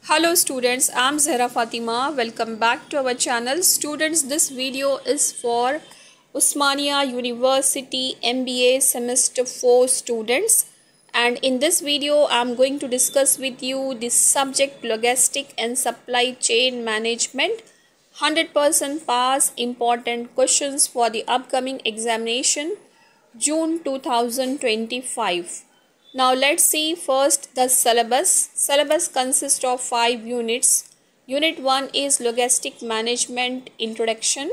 Hello students, I'm Zahra Fatima. Welcome back to our channel. Students, this video is for Osmania University MBA Semester 4 students. And in this video, I'm going to discuss with you the subject Logistic and Supply Chain Management. 100% pass important questions for the upcoming examination, June 2025. Now let's see first the syllabus. Syllabus consists of 5 units. Unit 1 is Logistic Management Introduction.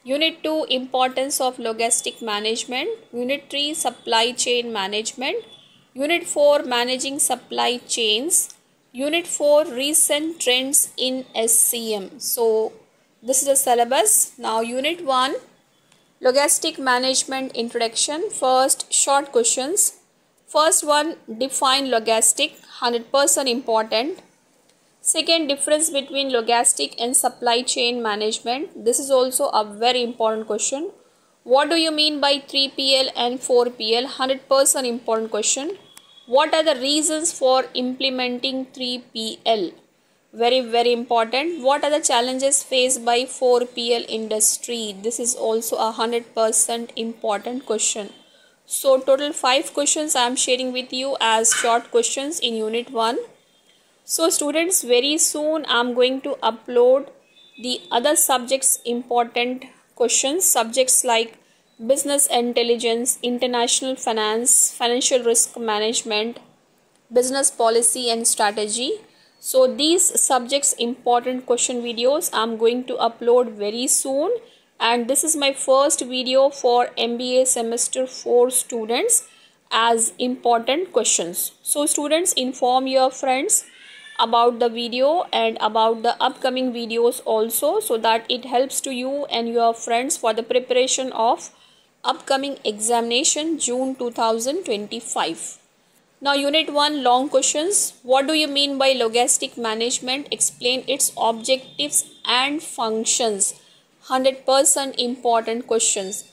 Unit 2 Importance of Logistic Management. Unit 3 Supply Chain Management. Unit 4 Managing Supply Chains. Unit 4 Recent Trends in SCM. So this is the syllabus. Now Unit 1 Logistic Management Introduction. First short questions. First one, define logistic, 100% important. Second, difference between logistic and supply chain management. This is also a very important question. What do you mean by 3PL and 4PL? 100% important question. What are the reasons for implementing 3PL? Very important. What are the challenges faced by 4PL industry? This is also a 100% important question. So total 5 questions I am sharing with you as short questions in unit 1. So students, very soon I am going to upload the other subjects important questions, subjects like business intelligence, international finance, financial risk management, business policy and strategy. So these subjects important question videos I am going to upload very soon. And this is my first video for MBA semester 4 students as important questions. So students, inform your friends about the video and about the upcoming videos also, so that it helps to you and your friends for the preparation of upcoming examination June 2025. Now unit 1 long questions. What do you mean by logistic management? Explain its objectives and functions. 100% important questions.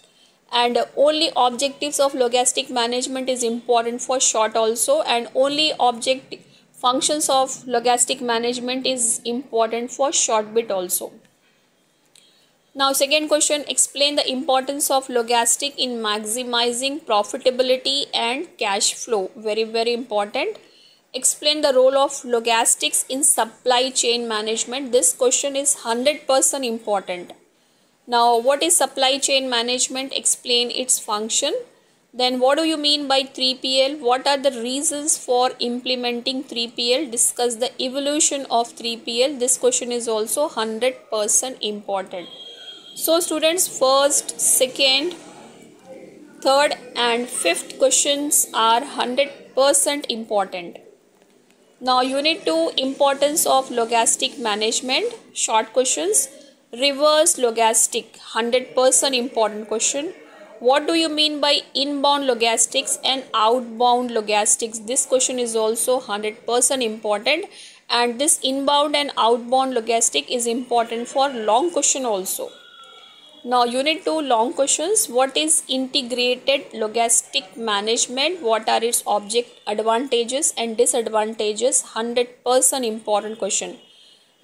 And only objectives of logistic management is important for short also, and only object functions of logistic management is important for short bit also. Now second question, explain the importance of logistic in maximizing profitability and cash flow. Very important. Explain the role of logistics in supply chain management. This question is 100% important. Now, what is supply chain management? Explain its function. Then, what do you mean by 3PL? What are the reasons for implementing 3PL? Discuss the evolution of 3PL. This question is also 100% important. So, students, first, second, third and fifth questions are 100% important. Now, unit 2, importance of logistic management. Short questions. Reverse logistic, 100% important question. What do you mean by inbound logistics and outbound logistics? This question is also 100% important, and this inbound and outbound logistic is important for long question also. Now unit 2 long questions. What is integrated logistic management? What are its object advantages and disadvantages? 100% important question.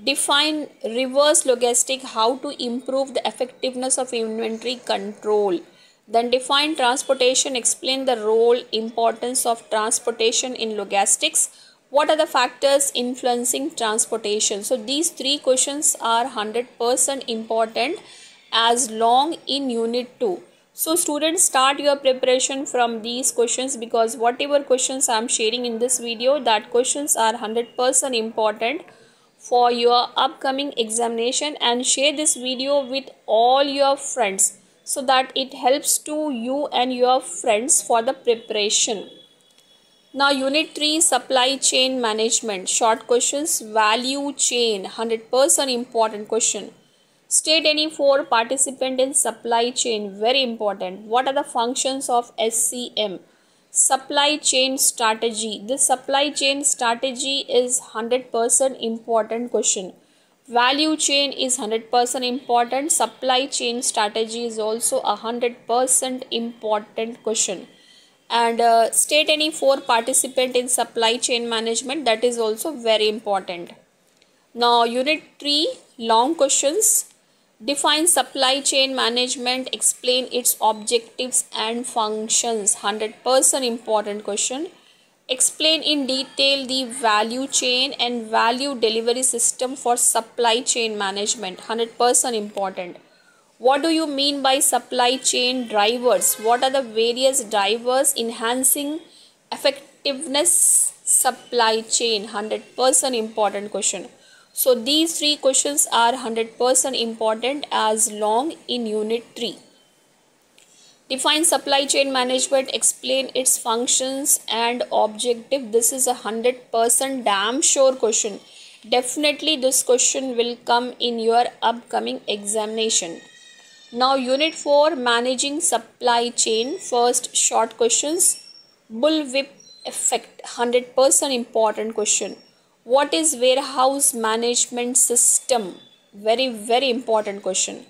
Define reverse logistic, how to improve the effectiveness of inventory control. Then define transportation, explain the role, importance of transportation in logistics. What are the factors influencing transportation? So these 3 questions are 100% important as long in unit 2. So students, start your preparation from these questions, because whatever questions I am sharing in this video, that questions are 100% important for your upcoming examination, and share this video with all your friends so that it helps to you and your friends for the preparation. Now unit 3 supply chain management. Short questions. Value chain, 100% important question. State any 4 participants in supply chain. Very important. What are the functions of SCM? Supply chain strategy. This supply chain strategy is 100% important question. Value chain is 100% important. Supply chain strategy is also 100% important question. And state any 4 participants in supply chain management. That is also very important. Now unit 3, long questions. Define supply chain management, explain its objectives and functions. 100% important question. Explain in detail the value chain and value delivery system for supply chain management. 100% important. What do you mean by supply chain drivers? What are the various drivers enhancing effectiveness supply chain? 100% important question. So these three questions are 100% important as long in unit 3. Define supply chain management, explain its functions and objective. This is a 100% damn sure question. Definitely this question will come in your upcoming examination. Now unit 4, managing supply chain. First short questions. Bullwhip effect, 100% important question. What is warehouse management system? Very important question.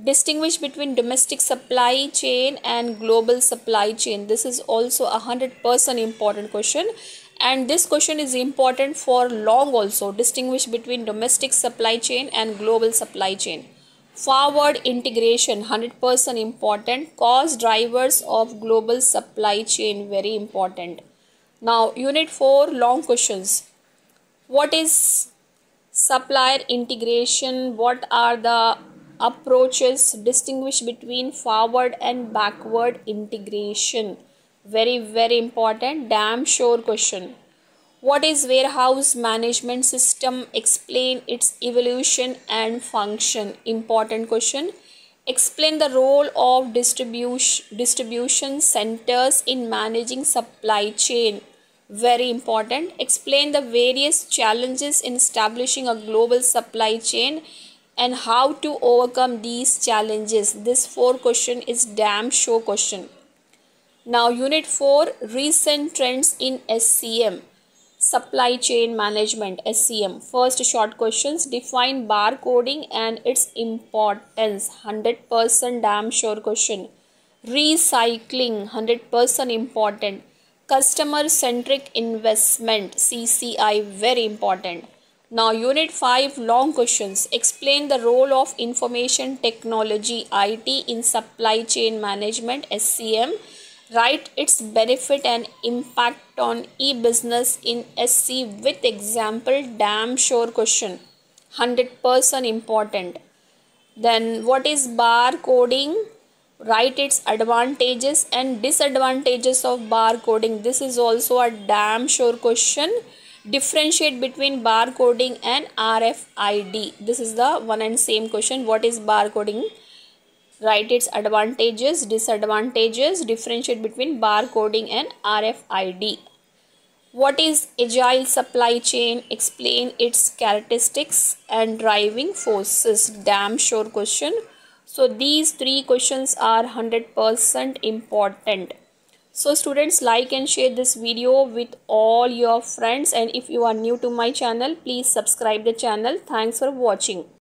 Distinguish between domestic supply chain and global supply chain. This is also a 100% important question, and this question is important for long also. Distinguish between domestic supply chain and global supply chain. Forward integration, 100% important. Cost drivers of global supply chain, very important. Now unit 4, long questions. What is supplier integration? What are the approaches? Distinguish between forward and backward integration. Very important, damn sure question. What is warehouse management system? Explain its evolution and function. Important question. Explain the role of distribution centers in managing supply chain. Very important. Explain the various challenges in establishing a global supply chain and how to overcome these challenges. This 4 question is damn sure question. Now unit 4, recent trends in SCM. Supply chain management, SCM. First short questions. Define barcoding and its importance. 100% damn sure question. Recycling, 100% important. Customer centric investment, CCI, very important. Now unit 5, long questions. Explain the role of information technology, IT, in supply chain management, SCM. Write its benefit and impact on e-business in SC with example. Damn sure question. 100% important. Then what is barcoding? Write its advantages and disadvantages of barcoding. This is also a damn sure question. Differentiate between barcoding and RFID. This is the one and same question. What is barcoding? Write its advantages, disadvantages, differentiate between barcoding and RFID. What is agile supply chain? Explain its characteristics and driving forces. Damn sure question. So these 3 questions are 100% important. So students, like and share this video with all your friends, and if you are new to my channel, please subscribe the channel. Thanks for watching.